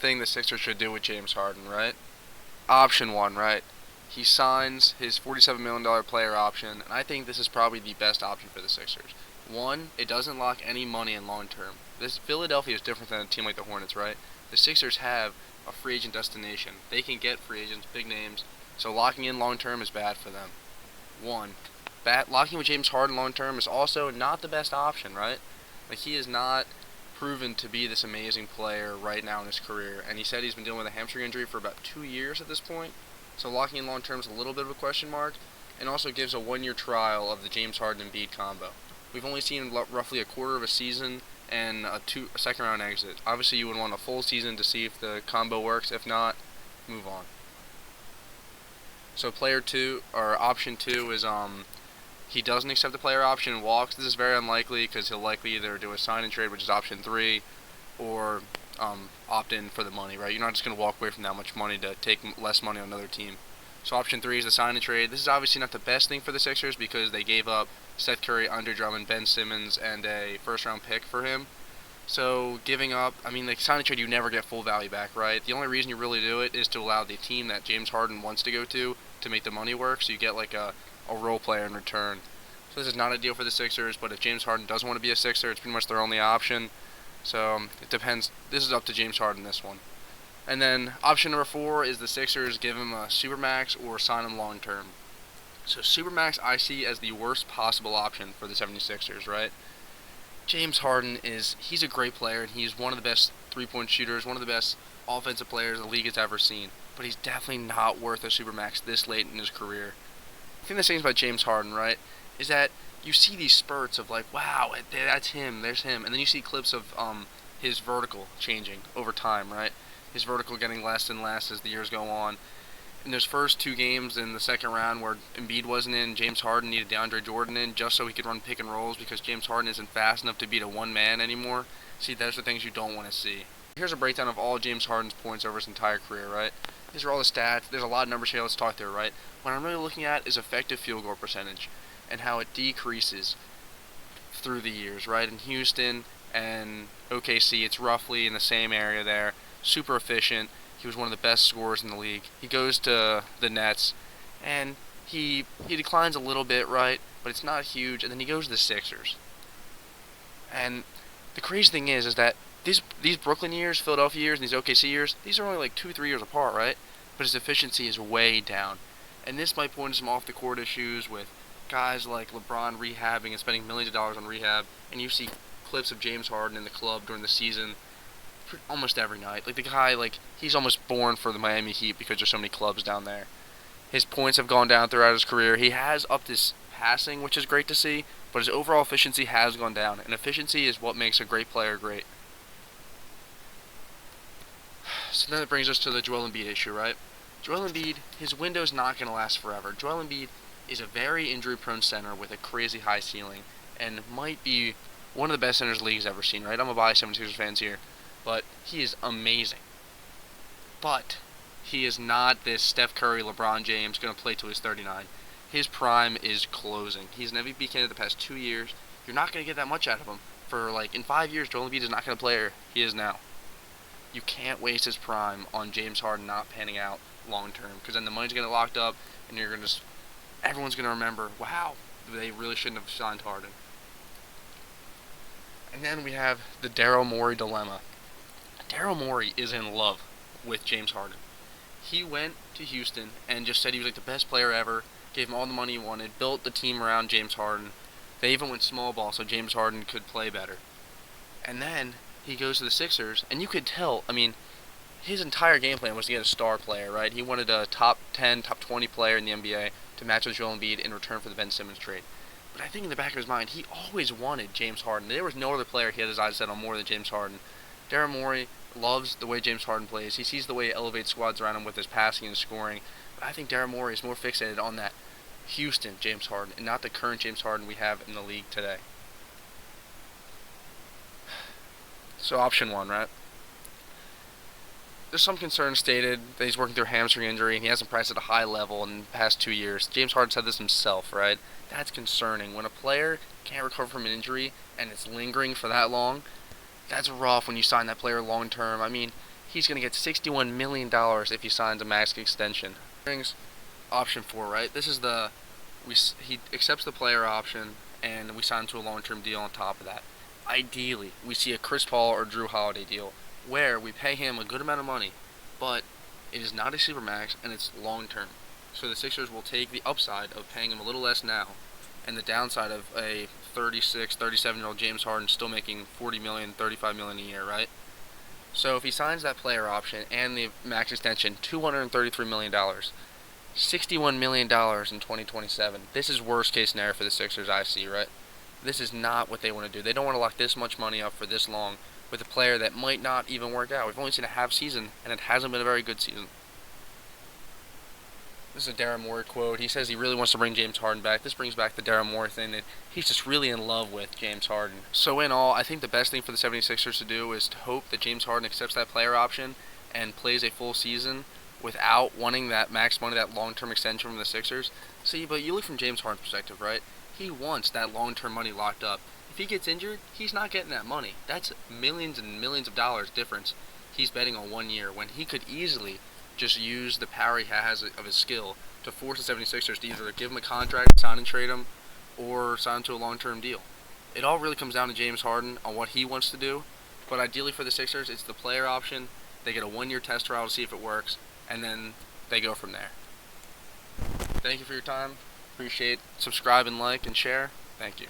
thing the Sixers should do with James Harden, right? Option one, right? He signs his $47 million player option, and I think this is probably the best option for the Sixers. One, it doesn't lock any money in long term. This Philadelphia is different than a team like the Hornets, right? The Sixers have a free agent destination. They can get free agents, big names, so locking in long term is bad for them. One, locking with James Harden long term is also not the best option, right? Like, he is not proven to be this amazing player right now in his career, and he said he's been dealing with a hamstring injury for about 2 years at this point. So locking in long term is a little bit of a question mark, and also gives a 1-year trial of the James Harden Embiid combo. We've only seen roughly a quarter of a season and a second round exit. Obviously, you would want a full season to see if the combo works. If not, move on. So player two, or option two, is he doesn't accept the player option and walks. This is very unlikely because he'll likely either do a sign and trade, which is option three, or opt in for the money, right? You're not just going to walk away from that much money to take less money on another team. So option three is the sign and trade. This is obviously not the best thing for the Sixers because they gave up Seth Curry, Andre Drummond, Ben Simmons, and a first-round pick for him. So giving up, I mean, the sign and trade, you never get full value back, right? The only reason you really do it is to allow the team that James Harden wants to go to make the money work, so you get like a role player in return. So this is not a deal for the Sixers, but if James Harden doesn't want to be a Sixer, it's pretty much their only option. So it depends. This is up to James Harden, this one. And then option number four is the Sixers give him a supermax or sign him long term. So supermax I see as the worst possible option for the 76ers, right? James Harden he's a great player, and he's one of the best three-point shooters, one of the best offensive players the league has ever seen. But he's definitely not worth a supermax this late in his career. I think the thing about James Harden, right, is that you see these spurts of like, wow, that's him, there's him, and then you see clips of his vertical changing over time, right? His vertical getting less and less as the years go on. In those first two games in the second round where Embiid wasn't in, James Harden needed DeAndre Jordan in just so he could run pick and rolls because James Harden isn't fast enough to beat a one-man anymore. See, those are things you don't want to see. Here's a breakdown of all James Harden's points over his entire career, right? These are all the stats. There's a lot of numbers here. Let's talk through, right? What I'm really looking at is effective field goal percentage and how it decreases through the years, right? In Houston and OKC, it's roughly in the same area there. Super efficient. He was one of the best scorers in the league. He goes to the Nets, and he declines a little bit, right? But it's not huge. And then he goes to the Sixers. And the crazy thing is that these Brooklyn years, Philadelphia years, and these OKC years, these are only like 2-3 years apart, right? But his efficiency is way down. And this might point to some off-the-court issues with guys like LeBron rehabbing and spending millions of dollars on rehab. And you see clips of James Harden in the club during the season almost every night. Like, the guy, like, he's almost born for the Miami Heat because there's so many clubs down there. His points have gone down throughout his career. He has upped his passing, which is great to see, but his overall efficiency has gone down. And efficiency is what makes a great player great. So then it brings us to the Joel Embiid issue, right? Joel Embiid, his window's not going to last forever. Joel Embiid is a very injury-prone center with a crazy high ceiling and might be one of the best centers the league's ever seen, right? I'm a biased 76ers fans here, but he is amazing. But he is not this Steph Curry, LeBron James going to play till he's 39. His prime is closing. He's an MVP candidate the past 2 years. You're not going to get that much out of him. For, like, in 5 years, Joel Embiid is not going to play where he is now. You can't waste his prime on James Harden not panning out long term, because then the money's going to get locked up, and everyone's going to remember, wow, they really shouldn't have signed Harden. And then we have the Daryl Morey dilemma. Daryl Morey is in love with James Harden. He went to Houston and just said he was like the best player ever, gave him all the money he wanted, built the team around James Harden. They even went small ball so James Harden could play better. And then he goes to the Sixers, and you could tell, I mean, his entire game plan was to get a star player, right? He wanted a top 10, top 20 player in the NBA to match with Joel Embiid in return for the Ben Simmons trade. But I think in the back of his mind, he always wanted James Harden. There was no other player he had his eyes set on more than James Harden. Daryl Morey loves the way James Harden plays. He sees the way he elevates squads around him with his passing and scoring. But I think Daryl Morey is more fixated on that Houston James Harden and not the current James Harden we have in the league today. So option one, right? There's some concern stated that he's working through a hamstring injury and he hasn't practiced at a high level in the past 2 years. James Harden said this himself, right? That's concerning. When a player can't recover from an injury and it's lingering for that long, that's rough when you sign that player long term. I mean, he's going to get $61 million if he signs a max extension. Brings option 4, right? This is he accepts the player option, and we sign to a long-term deal on top of that. Ideally, we see a Chris Paul or Drew Holiday deal where we pay him a good amount of money, but it is not a supermax and it's long-term. So the Sixers will take the upside of paying him a little less now, and the downside of a 36, 37-year-old James Harden still making $40 million, $35 million a year, right? So if he signs that player option and the max extension, $233 million, $61 million in 2027. This is worst case scenario for the Sixers, I see, right? This is not what they want to do. They don't want to lock this much money up for this long with a player that might not even work out. We've only seen a half season, and it hasn't been a very good season. This is a Daryl Morey quote. He says he really wants to bring James Harden back. This brings back the Daryl Morey thing that he's just really in love with James Harden. So in all, I think the best thing for the 76ers to do is to hope that James Harden accepts that player option and plays a full season without wanting that max money, that long-term extension from the Sixers. See, but you look from James Harden's perspective, right? He wants that long-term money locked up. If he gets injured, he's not getting that money. That's millions and millions of dollars difference he's betting on 1 year when he could easily just use the power he has of his skill to force the 76ers to either give him a contract, sign and trade him, or sign him to a long-term deal. It all really comes down to James Harden on what he wants to do, but ideally for the Sixers, it's the player option. They get a 1-year test trial to see if it works, and then they go from there. Thank you for your time. Appreciate it. Subscribe and like and share. Thank you.